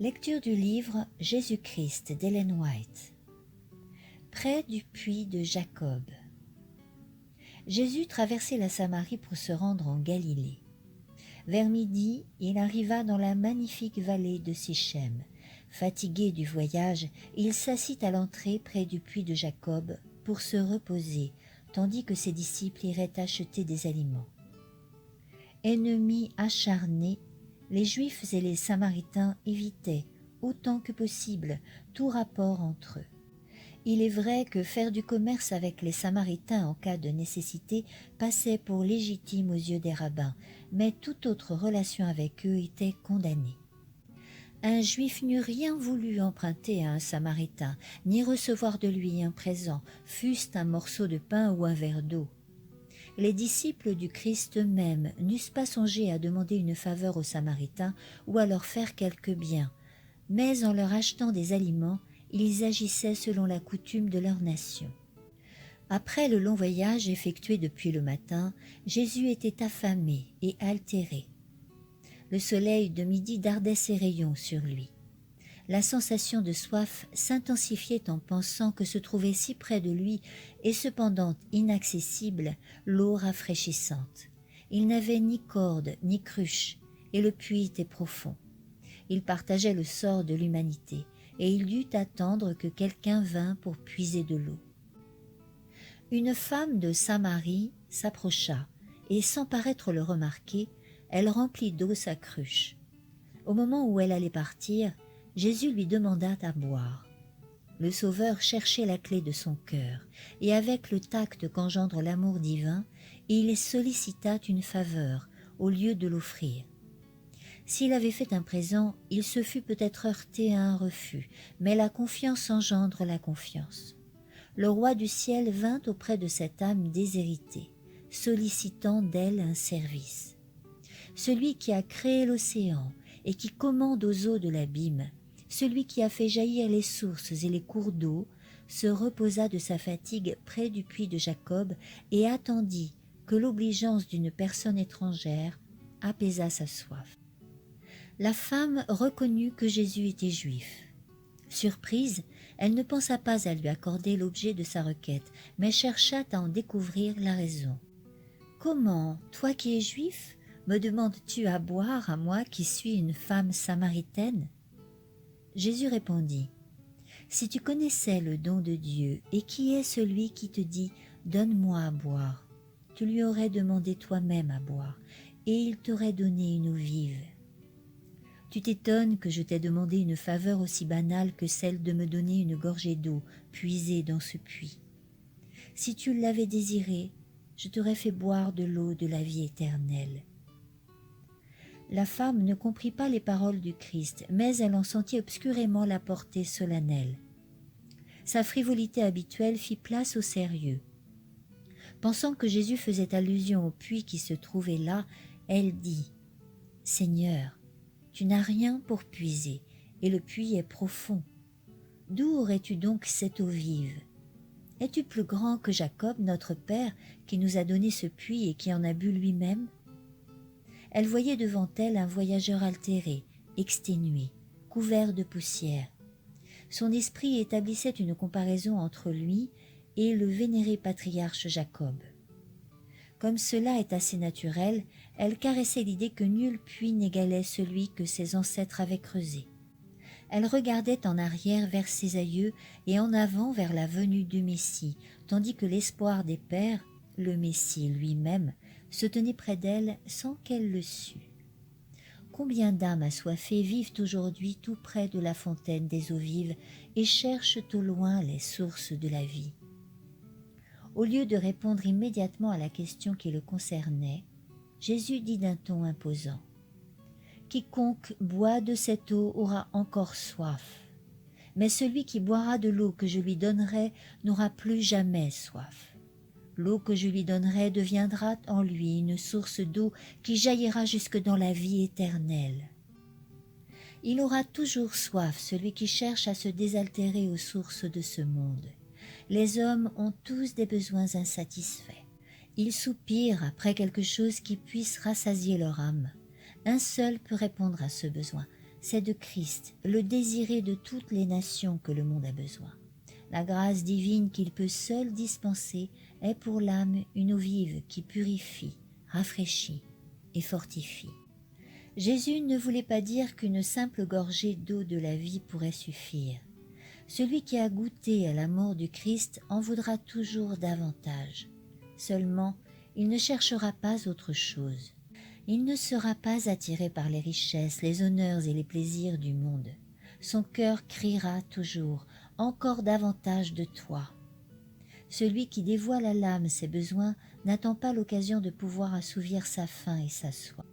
Lecture du livre Jésus-Christ d'Ellen White. Près du puits de Jacob. Jésus traversait la Samarie pour se rendre en Galilée. Vers midi, il arriva dans la magnifique vallée de Sichem. Fatigué du voyage, il s'assit à l'entrée près du puits de Jacob pour se reposer, tandis que ses disciples iraient acheter des aliments. Ennemis acharnés, les Juifs et les Samaritains évitaient, autant que possible, tout rapport entre eux. Il est vrai que faire du commerce avec les Samaritains en cas de nécessité passait pour légitime aux yeux des rabbins, mais toute autre relation avec eux était condamnée. Un Juif n'eût rien voulu emprunter à un Samaritain, ni recevoir de lui un présent, fût-ce un morceau de pain ou un verre d'eau. Les disciples du Christ eux-mêmes n'eussent pas songé à demander une faveur aux Samaritains ou à leur faire quelque bien, mais en leur achetant des aliments, ils agissaient selon la coutume de leur nation. Après le long voyage effectué depuis le matin, Jésus était affamé et altéré. Le soleil de midi dardait ses rayons sur lui. La sensation de soif s'intensifiait en pensant que se trouvait si près de lui et cependant inaccessible l'eau rafraîchissante. Il n'avait ni corde ni cruche et le puits était profond. Il partageait le sort de l'humanité et il dut attendre que quelqu'un vînt pour puiser de l'eau. Une femme de Samarie s'approcha et sans paraître le remarquer, elle remplit d'eau sa cruche. Au moment où elle allait partir, Jésus lui demanda à boire. Le Sauveur cherchait la clé de son cœur, et avec le tact qu'engendre l'amour divin, il sollicita une faveur au lieu de l'offrir. S'il avait fait un présent, il se fût peut-être heurté à un refus, mais la confiance engendre la confiance. Le roi du ciel vint auprès de cette âme déshéritée, sollicitant d'elle un service. Celui qui a créé l'océan et qui commande aux eaux de l'abîme, celui qui a fait jaillir les sources et les cours d'eau, se reposa de sa fatigue près du puits de Jacob et attendit que l'obligeance d'une personne étrangère apaisât sa soif. La femme reconnut que Jésus était juif. Surprise, elle ne pensa pas à lui accorder l'objet de sa requête, mais chercha à en découvrir la raison. « Comment, toi qui es juif, me demandes-tu à boire à moi qui suis une femme samaritaine ?» Jésus répondit, « Si tu connaissais le don de Dieu et qui est celui qui te dit « Donne-moi à boire », tu lui aurais demandé toi-même à boire et il t'aurait donné une eau vive. Tu t'étonnes que je t'ai demandé une faveur aussi banale que celle de me donner une gorgée d'eau puisée dans ce puits. Si tu l'avais désiré, je t'aurais fait boire de l'eau de la vie éternelle. » La femme ne comprit pas les paroles du Christ, mais elle en sentit obscurément la portée solennelle. Sa frivolité habituelle fit place au sérieux. Pensant que Jésus faisait allusion au puits qui se trouvait là, elle dit « Seigneur, tu n'as rien pour puiser, et le puits est profond. D'où aurais-tu donc cette eau vive? Es-tu plus grand que Jacob, notre père, qui nous a donné ce puits et qui en a bu lui-même ?» Elle voyait devant elle un voyageur altéré, exténué, couvert de poussière. Son esprit établissait une comparaison entre lui et le vénéré patriarche Jacob. Comme cela est assez naturel, elle caressait l'idée que nul puits n'égalait celui que ses ancêtres avaient creusé. Elle regardait en arrière vers ses aïeux et en avant vers la venue du Messie, tandis que l'espoir des pères, le Messie lui-même, se tenait près d'elle sans qu'elle le sût. Combien d'âmes assoiffées vivent aujourd'hui tout près de la fontaine des eaux vives et cherchent au loin les sources de la vie. Au lieu de répondre immédiatement à la question qui le concernait, Jésus dit d'un ton imposant, « Quiconque boit de cette eau aura encore soif, mais celui qui boira de l'eau que je lui donnerai n'aura plus jamais soif. L'eau que je lui donnerai deviendra en lui une source d'eau qui jaillira jusque dans la vie éternelle. Il aura toujours soif, celui qui cherche à se désaltérer aux sources de ce monde. Les hommes ont tous des besoins insatisfaits. Ils soupirent après quelque chose qui puisse rassasier leur âme. Un seul peut répondre à ce besoin, c'est de Christ, le désiré de toutes les nations que le monde a besoin. La grâce divine qu'il peut seul dispenser est pour l'âme une eau vive qui purifie, rafraîchit et fortifie. Jésus ne voulait pas dire qu'une simple gorgée d'eau de la vie pourrait suffire. Celui qui a goûté à la mort du Christ en voudra toujours davantage. Seulement, il ne cherchera pas autre chose. Il ne sera pas attiré par les richesses, les honneurs et les plaisirs du monde. Son cœur criera toujours « Encore davantage de toi ». Celui qui dévoile à l'âme ses besoins n'attend pas l'occasion de pouvoir assouvir sa faim et sa soif.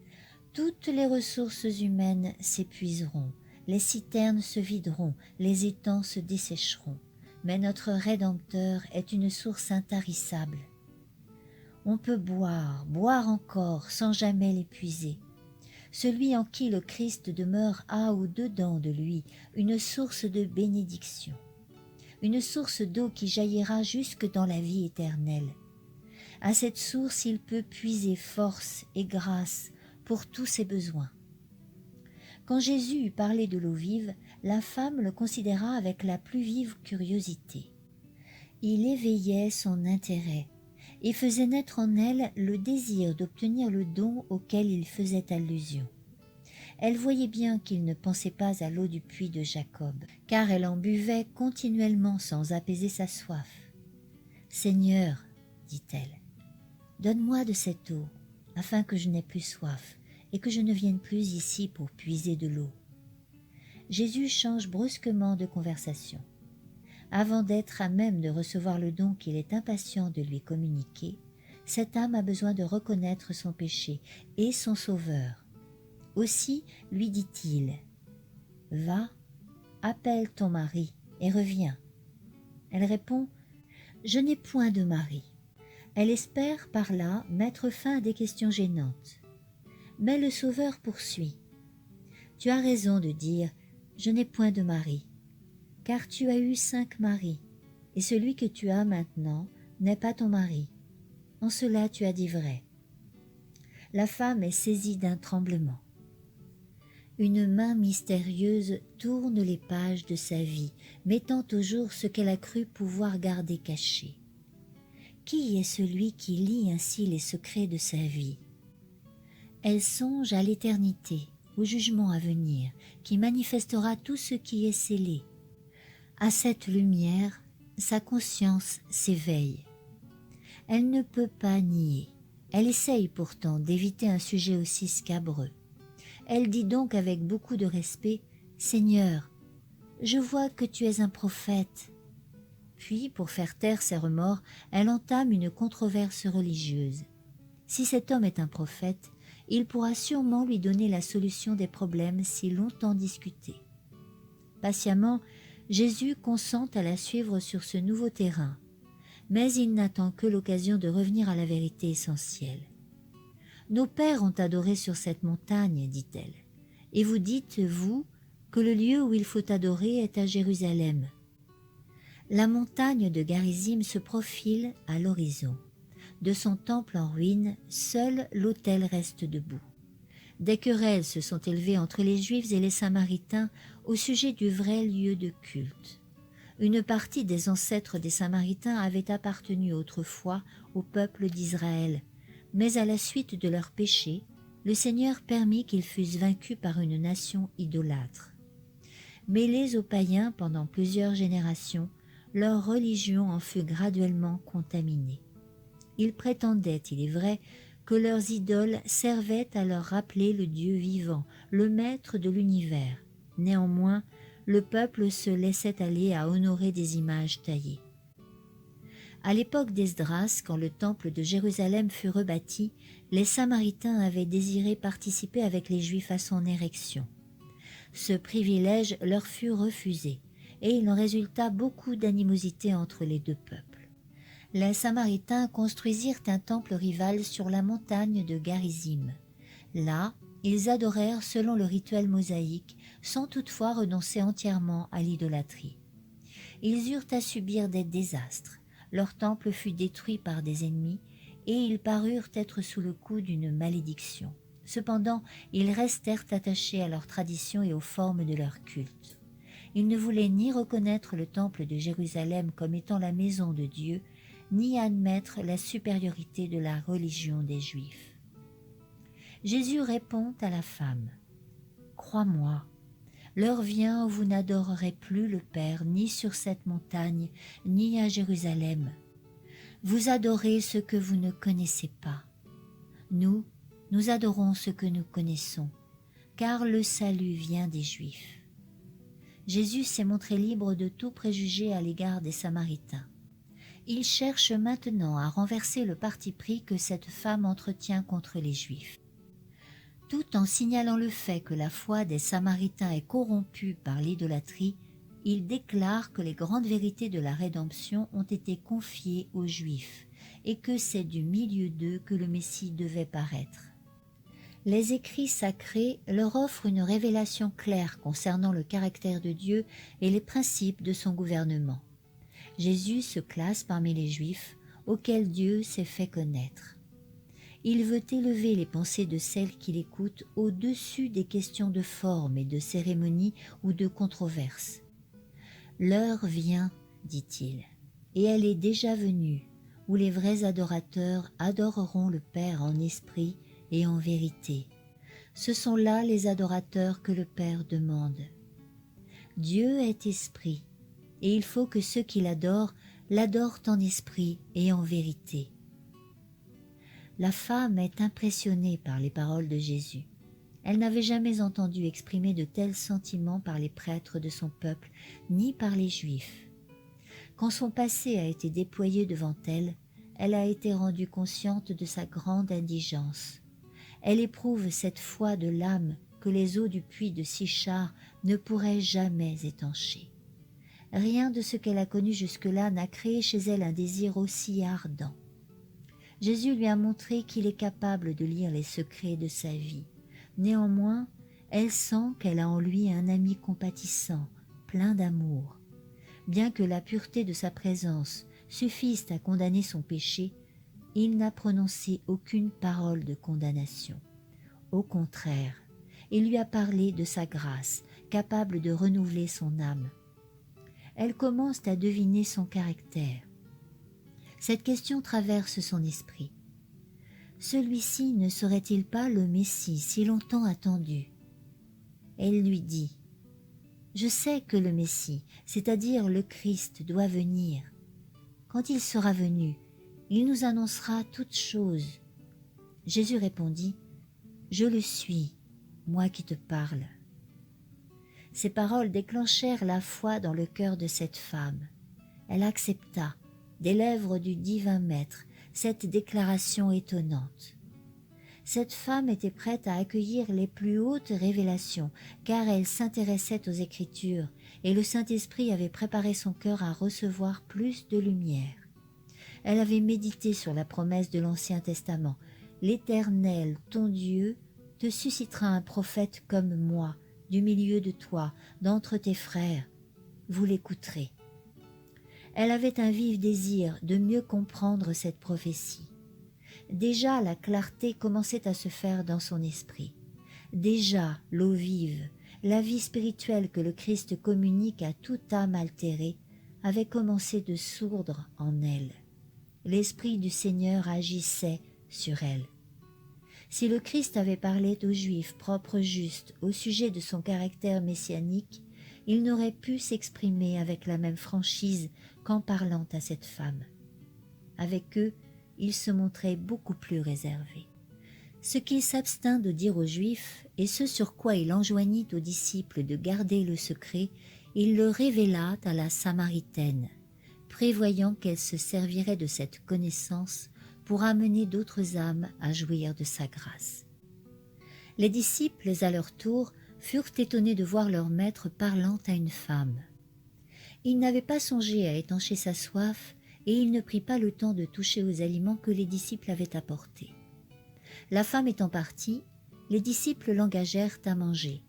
Toutes les ressources humaines s'épuiseront, les citernes se videront, les étangs se dessécheront, mais notre Rédempteur est une source intarissable. On peut boire, boire encore, sans jamais l'épuiser. Celui en qui le Christ demeure a au-dedans de lui une source de bénédiction, une source d'eau qui jaillira jusque dans la vie éternelle. À cette source, il peut puiser force et grâce pour tous ses besoins. Quand Jésus eut parlé de l'eau vive, la femme le considéra avec la plus vive curiosité. Il éveillait son intérêt et faisait naître en elle le désir d'obtenir le don auquel il faisait allusion. Elle voyait bien qu'il ne pensait pas à l'eau du puits de Jacob, car elle en buvait continuellement sans apaiser sa soif. « Seigneur, dit-elle, donne-moi de cette eau, afin que je n'aie plus soif et que je ne vienne plus ici pour puiser de l'eau. » Jésus change brusquement de conversation. Avant d'être à même de recevoir le don qu'il est impatient de lui communiquer, cette âme a besoin de reconnaître son péché et son Sauveur. Aussi lui dit-il « Va, appelle ton mari et reviens. » Elle répond « Je n'ai point de mari. » Elle espère par là mettre fin à des questions gênantes. Mais le Sauveur poursuit. « Tu as raison de dire « Je n'ai point de mari », car tu as eu 5 maris, et celui que tu as maintenant n'est pas ton mari. En cela tu as dit vrai. » La femme est saisie d'un tremblement. Une main mystérieuse tourne les pages de sa vie, mettant au jour ce qu'elle a cru pouvoir garder caché. Qui est celui qui lit ainsi les secrets de sa vie? Elle songe à l'éternité, au jugement à venir, qui manifestera tout ce qui est scellé. À cette lumière, sa conscience s'éveille. Elle ne peut pas nier. Elle essaye pourtant d'éviter un sujet aussi scabreux. Elle dit donc avec beaucoup de respect « Seigneur, je vois que tu es un prophète. » Puis, pour faire taire ses remords, elle entame une controverse religieuse. Si cet homme est un prophète, il pourra sûrement lui donner la solution des problèmes si longtemps discutés. Patiemment, Jésus consent à la suivre sur ce nouveau terrain, mais il n'attend que l'occasion de revenir à la vérité essentielle. « Nos pères ont adoré sur cette montagne, dit-elle, et vous dites, vous, que le lieu où il faut adorer est à Jérusalem. » La montagne de Garizim se profile à l'horizon. De son temple en ruine, seul l'autel reste debout. Des querelles se sont élevées entre les Juifs et les Samaritains au sujet du vrai lieu de culte. Une partie des ancêtres des Samaritains avait appartenu autrefois au peuple d'Israël, mais à la suite de leurs péchés, le Seigneur permit qu'ils fussent vaincus par une nation idolâtre. Mêlés aux païens pendant plusieurs générations, leur religion en fut graduellement contaminée. Ils prétendaient, il est vrai, que leurs idoles servaient à leur rappeler le Dieu vivant, le maître de l'univers. Néanmoins, le peuple se laissait aller à honorer des images taillées. À l'époque d'Esdras, quand le temple de Jérusalem fut rebâti, les Samaritains avaient désiré participer avec les Juifs à son érection. Ce privilège leur fut refusé, et il en résulta beaucoup d'animosité entre les deux peuples. Les Samaritains construisirent un temple rival sur la montagne de Garizim. Là, ils adorèrent selon le rituel mosaïque, sans toutefois renoncer entièrement à l'idolâtrie. Ils eurent à subir des désastres. Leur temple fut détruit par des ennemis, et ils parurent être sous le coup d'une malédiction. Cependant, ils restèrent attachés à leurs traditions et aux formes de leur culte. Ils ne voulaient ni reconnaître le temple de Jérusalem comme étant la maison de Dieu, ni admettre la supériorité de la religion des Juifs. Jésus répond à la femme, « Crois-moi, l'heure vient où vous n'adorerez plus le Père ni sur cette montagne, ni à Jérusalem. Vous adorez ce que vous ne connaissez pas. Nous adorons ce que nous connaissons, car le salut vient des Juifs. » Jésus s'est montré libre de tout préjugé à l'égard des Samaritains. Il cherche maintenant à renverser le parti pris que cette femme entretient contre les Juifs. Tout en signalant le fait que la foi des Samaritains est corrompue par l'idolâtrie, il déclare que les grandes vérités de la rédemption ont été confiées aux Juifs et que c'est du milieu d'eux que le Messie devait paraître. Les écrits sacrés leur offrent une révélation claire concernant le caractère de Dieu et les principes de son gouvernement. Jésus se classe parmi les Juifs, auxquels Dieu s'est fait connaître. Il veut élever les pensées de celles qui l'écoutent au-dessus des questions de forme et de cérémonie ou de controverses. « L'heure vient, dit-il, et elle est déjà venue, où les vrais adorateurs adoreront le Père en esprit et en vérité. Ce sont là les adorateurs que le Père demande. Dieu est esprit, et il faut que ceux qui l'adorent en esprit et en vérité. » La femme est impressionnée par les paroles de Jésus. Elle n'avait jamais entendu exprimer de tels sentiments par les prêtres de son peuple, ni par les Juifs. Quand son passé a été déployé devant elle, elle a été rendue consciente de sa grande indigence. Elle éprouve cette foi de l'âme que les eaux du puits de Sichar ne pourraient jamais étancher. Rien de ce qu'elle a connu jusque-là n'a créé chez elle un désir aussi ardent. Jésus lui a montré qu'il est capable de lire les secrets de sa vie. Néanmoins, elle sent qu'elle a en lui un ami compatissant, plein d'amour. Bien que la pureté de sa présence suffise à condamner son péché, il n'a prononcé aucune parole de condamnation. Au contraire, il lui a parlé de sa grâce, capable de renouveler son âme. Elle commence à deviner son caractère. Cette question traverse son esprit. Celui-ci ne serait-il pas le Messie si longtemps attendu? Elle lui dit, « Je sais que le Messie, c'est-à-dire le Christ, doit venir. Quand il sera venu, il nous annoncera toutes choses. » Jésus répondit, « Je le suis, moi qui te parle. » Ces paroles déclenchèrent la foi dans le cœur de cette femme. Elle accepta, des lèvres du divin Maître, cette déclaration étonnante. Cette femme était prête à accueillir les plus hautes révélations, car elle s'intéressait aux Écritures, et le Saint-Esprit avait préparé son cœur à recevoir plus de lumière. Elle avait médité sur la promesse de l'Ancien Testament. « L'Éternel, ton Dieu, te suscitera un prophète comme moi, du milieu de toi, d'entre tes frères. Vous l'écouterez. » Elle avait un vif désir de mieux comprendre cette prophétie. Déjà la clarté commençait à se faire dans son esprit. Déjà l'eau vive, la vie spirituelle que le Christ communique à toute âme altérée, avait commencé de sourdre en elle. L'Esprit du Seigneur agissait sur elle. Si le Christ avait parlé aux Juifs propres justes au sujet de son caractère messianique, il n'aurait pu s'exprimer avec la même franchise qu'en parlant à cette femme. Avec eux, il se montrait beaucoup plus réservé. Ce qu'il s'abstint de dire aux Juifs et ce sur quoi il enjoignit aux disciples de garder le secret, il le révéla à la Samaritaine, prévoyant qu'elle se servirait de cette connaissance pour amener d'autres âmes à jouir de sa grâce. Les disciples, à leur tour, furent étonnés de voir leur maître parlant à une femme. Il n'avait pas songé à étancher sa soif et il ne prit pas le temps de toucher aux aliments que les disciples avaient apportés. La femme étant partie, les disciples l'engagèrent à manger.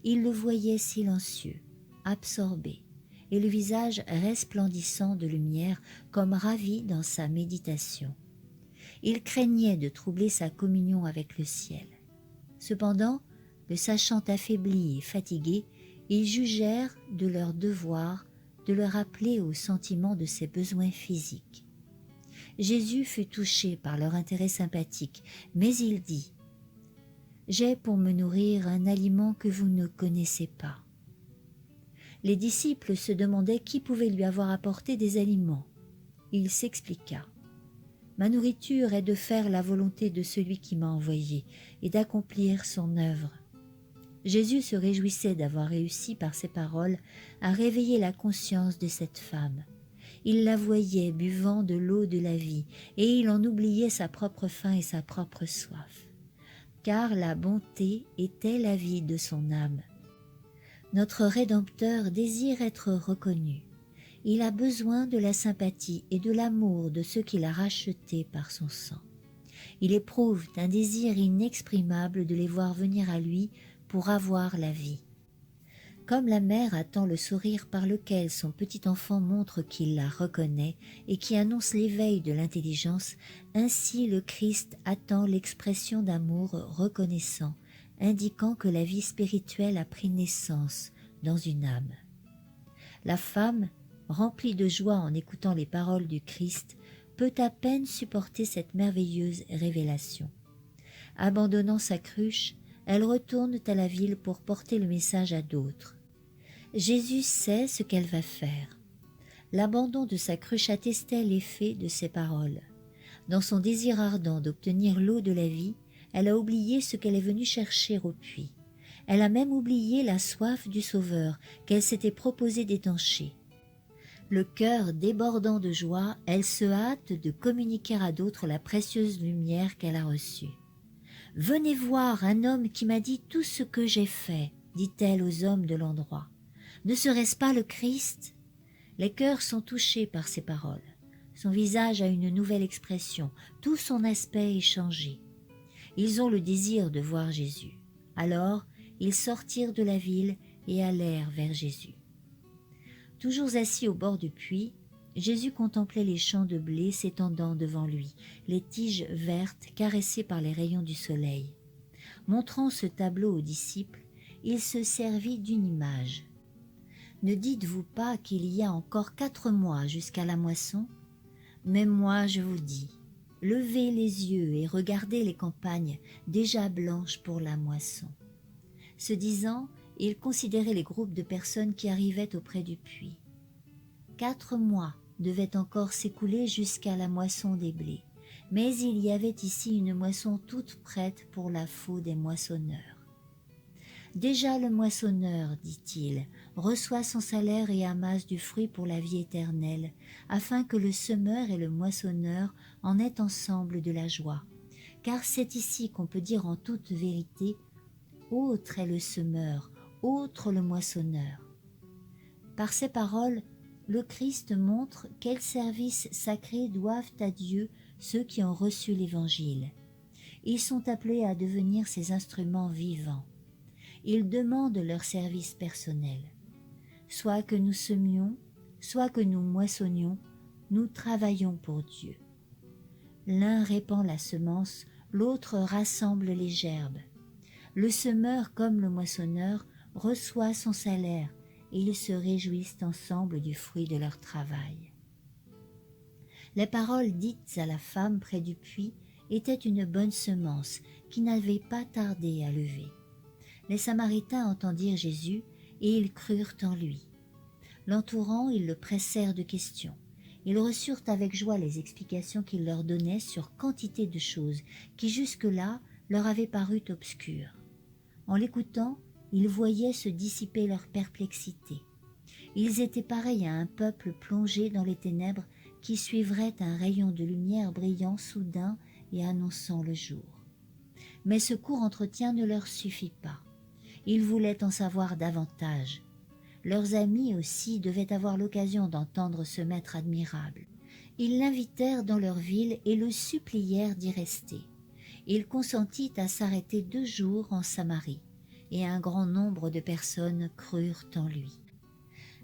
Ils le voyaient silencieux, absorbé, et le visage resplendissant de lumière comme ravi dans sa méditation. Ils craignaient de troubler sa communion avec le ciel. Cependant, le sachant affaibli et fatigué, ils jugèrent de leur devoir de le rappeler au sentiment de ses besoins physiques. Jésus fut touché par leur intérêt sympathique, mais il dit « J'ai pour me nourrir un aliment que vous ne connaissez pas. » Les disciples se demandaient qui pouvait lui avoir apporté des aliments. Il s'expliqua. « Ma nourriture est de faire la volonté de celui qui m'a envoyé et d'accomplir son œuvre. » Jésus se réjouissait d'avoir réussi par ses paroles à réveiller la conscience de cette femme. Il la voyait buvant de l'eau de la vie et il en oubliait sa propre faim et sa propre soif. Car la bonté était la vie de son âme. Notre Rédempteur désire être reconnu. Il a besoin de la sympathie et de l'amour de ceux qu'il a rachetés par son sang. Il éprouve un désir inexprimable de les voir venir à lui pour avoir la vie. Comme la mère attend le sourire par lequel son petit enfant montre qu'il la reconnaît et qui annonce l'éveil de l'intelligence, ainsi le Christ attend l'expression d'amour reconnaissant, indiquant que la vie spirituelle a pris naissance dans une âme. La femme, remplie de joie en écoutant les paroles du Christ, peut à peine supporter cette merveilleuse révélation. Abandonnant sa cruche, elle retourne à la ville pour porter le message à d'autres. Jésus sait ce qu'elle va faire. L'abandon de sa cruche attestait l'effet de ses paroles. Dans son désir ardent d'obtenir l'eau de la vie, elle a oublié ce qu'elle est venue chercher au puits. Elle a même oublié la soif du Sauveur qu'elle s'était proposé d'étancher. Le cœur débordant de joie, elle se hâte de communiquer à d'autres la précieuse lumière qu'elle a reçue. « Venez voir un homme qui m'a dit tout ce que j'ai fait », dit-elle aux hommes de l'endroit. « Ne serait-ce pas le Christ ?» Les cœurs sont touchés par ces paroles. Son visage a une nouvelle expression, tout son aspect est changé. Ils ont le désir de voir Jésus. Alors, ils sortirent de la ville et allèrent vers Jésus. Toujours assis au bord du puits, Jésus contemplait les champs de blé s'étendant devant lui, les tiges vertes caressées par les rayons du soleil. Montrant ce tableau aux disciples, il se servit d'une image. « Ne dites-vous pas qu'il y a encore 4 mois jusqu'à la moisson? Mais moi je vous dis, levez les yeux et regardez les campagnes déjà blanches pour la moisson. » Ce disant, il considérait les groupes de personnes qui arrivaient auprès du puits. 4 mois devaient encore s'écouler jusqu'à la moisson des blés, mais il y avait ici une moisson toute prête pour la faux des moissonneurs. Déjà le moissonneur, dit-il, reçoit son salaire et amasse du fruit pour la vie éternelle, afin que le semeur et le moissonneur en aient ensemble de la joie. Car c'est ici qu'on peut dire en toute vérité, autre est le semeur, autre le moissonneur. Par ces paroles, le Christ montre quel service sacré doivent à Dieu ceux qui ont reçu l'Évangile. Ils sont appelés à devenir ses instruments vivants. Il demande leur service personnel. Soit que nous semions, soit que nous moissonnions, nous travaillons pour Dieu. L'un répand la semence, l'autre rassemble les gerbes. Le semeur comme le moissonneur reçoit son salaire et ils se réjouissent ensemble du fruit de leur travail. Les paroles dites à la femme près du puits étaient une bonne semence qui n'avait pas tardé à lever. Les Samaritains entendirent Jésus et ils crurent en lui. L'entourant, ils le pressèrent de questions. Ils reçurent avec joie les explications qu'il leur donnait sur quantité de choses qui jusque-là leur avaient paru obscures. En l'écoutant, ils voyaient se dissiper leur perplexité. Ils étaient pareils à un peuple plongé dans les ténèbres qui suivrait un rayon de lumière brillant soudain et annonçant le jour. Mais ce court entretien ne leur suffit pas. Ils voulaient en savoir davantage. Leurs amis aussi devaient avoir l'occasion d'entendre ce maître admirable. Ils l'invitèrent dans leur ville et le supplièrent d'y rester. Il consentit à s'arrêter 2 jours en Samarie, et un grand nombre de personnes crurent en lui.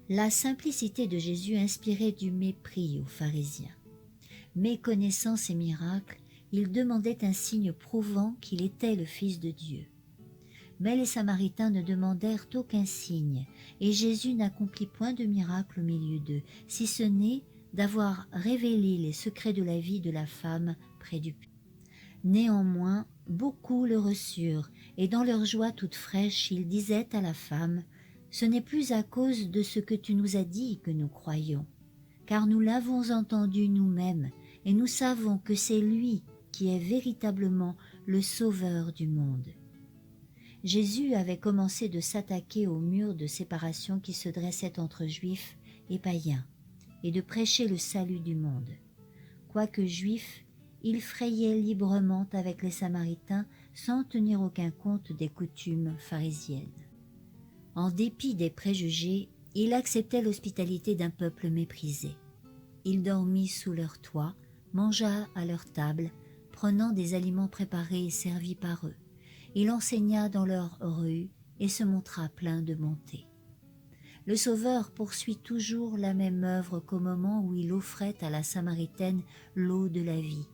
La simplicité de Jésus inspirait du mépris aux pharisiens. Méconnaissant ses miracles, ils demandaient un signe prouvant qu'il était le Fils de Dieu. Mais les Samaritains ne demandèrent aucun signe, et Jésus n'accomplit point de miracle au milieu d'eux, si ce n'est d'avoir révélé les secrets de la vie de la femme près du puits. Néanmoins, beaucoup le reçurent, et dans leur joie toute fraîche, ils disaient à la femme, « Ce n'est plus à cause de ce que tu nous as dit que nous croyons, car nous l'avons entendu nous-mêmes, et nous savons que c'est lui qui est véritablement le Sauveur du monde. » Jésus avait commencé de s'attaquer au mur de séparation qui se dressait entre Juifs et païens, et de prêcher le salut du monde. Quoique juif, il frayait librement avec les Samaritains sans tenir aucun compte des coutumes pharisiennes. En dépit des préjugés, il acceptait l'hospitalité d'un peuple méprisé. Il dormit sous leur toit, mangea à leur table, prenant des aliments préparés et servis par eux. Il enseigna dans leurs rues et se montra plein de bonté. Le Sauveur poursuit toujours la même œuvre qu'au moment où il offrait à la Samaritaine l'eau de la vie.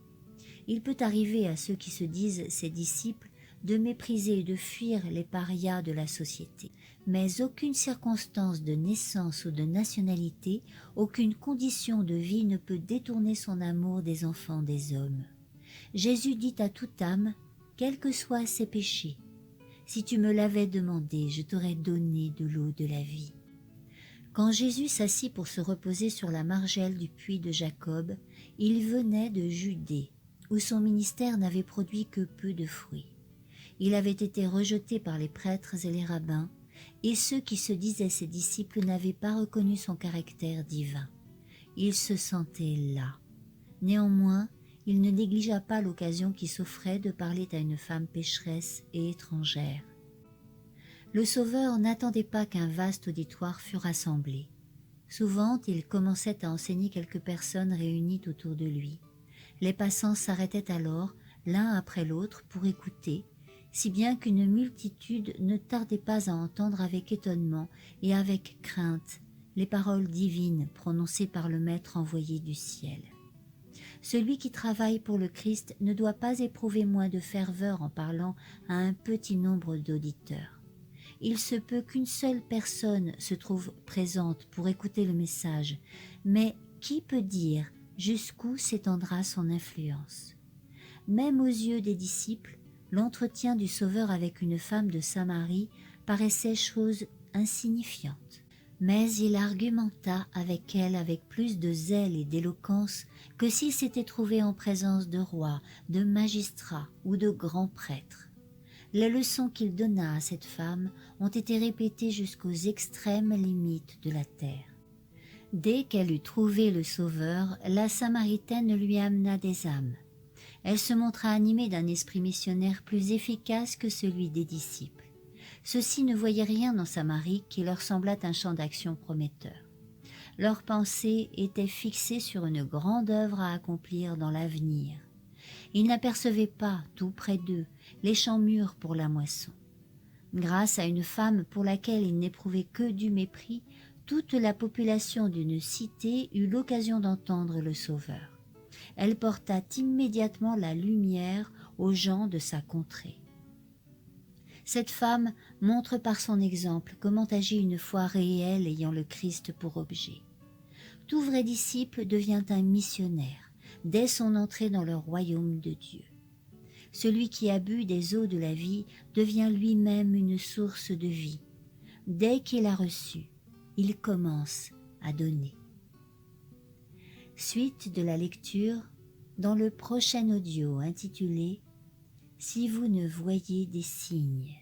Il peut arriver à ceux qui se disent ses disciples de mépriser et de fuir les parias de la société. Mais aucune circonstance de naissance ou de nationalité, aucune condition de vie ne peut détourner son amour des enfants des hommes. Jésus dit à toute âme, quels que soient ses péchés, « Si tu me l'avais demandé, je t'aurais donné de l'eau de la vie. » Quand Jésus s'assit pour se reposer sur la margelle du puits de Jacob, il venait de Judée, où son ministère n'avait produit que peu de fruits. Il avait été rejeté par les prêtres et les rabbins, et ceux qui se disaient ses disciples n'avaient pas reconnu son caractère divin. Il se sentait las. Néanmoins, il ne négligea pas l'occasion qui s'offrait de parler à une femme pécheresse et étrangère. Le Sauveur n'attendait pas qu'un vaste auditoire fût rassemblé. Souvent, il commençait à enseigner quelques personnes réunies autour de lui. Les passants s'arrêtaient alors, l'un après l'autre, pour écouter, si bien qu'une multitude ne tardait pas à entendre avec étonnement et avec crainte les paroles divines prononcées par le Maître envoyé du ciel. Celui qui travaille pour le Christ ne doit pas éprouver moins de ferveur en parlant à un petit nombre d'auditeurs. Il se peut qu'une seule personne se trouve présente pour écouter le message, mais qui peut dire jusqu'où s'étendra son influence? Même aux yeux des disciples, l'entretien du Sauveur avec une femme de Samarie paraissait chose insignifiante. Mais il argumenta avec elle avec plus de zèle et d'éloquence que s'il s'était trouvé en présence de rois, de magistrats ou de grands prêtres. Les leçons qu'il donna à cette femme ont été répétées jusqu'aux extrêmes limites de la terre. Dès qu'elle eut trouvé le Sauveur, la Samaritaine lui amena des âmes. Elle se montra animée d'un esprit missionnaire plus efficace que celui des disciples. Ceux-ci ne voyaient rien dans Samarie qui leur semblât un champ d'action prometteur. Leurs pensées étaient fixées sur une grande œuvre à accomplir dans l'avenir. Ils n'apercevaient pas, tout près d'eux, les champs mûrs pour la moisson. Grâce à une femme pour laquelle ils n'éprouvaient que du mépris, toute la population d'une cité eut l'occasion d'entendre le Sauveur. Elle porta immédiatement la lumière aux gens de sa contrée. Cette femme montre par son exemple comment agit une foi réelle ayant le Christ pour objet. Tout vrai disciple devient un missionnaire dès son entrée dans le royaume de Dieu. Celui qui a bu des eaux de la vie devient lui-même une source de vie. Dès qu'il a reçu, il commence à donner. Suite de la lecture dans le prochain audio intitulé « Si vous ne voyez des signes ».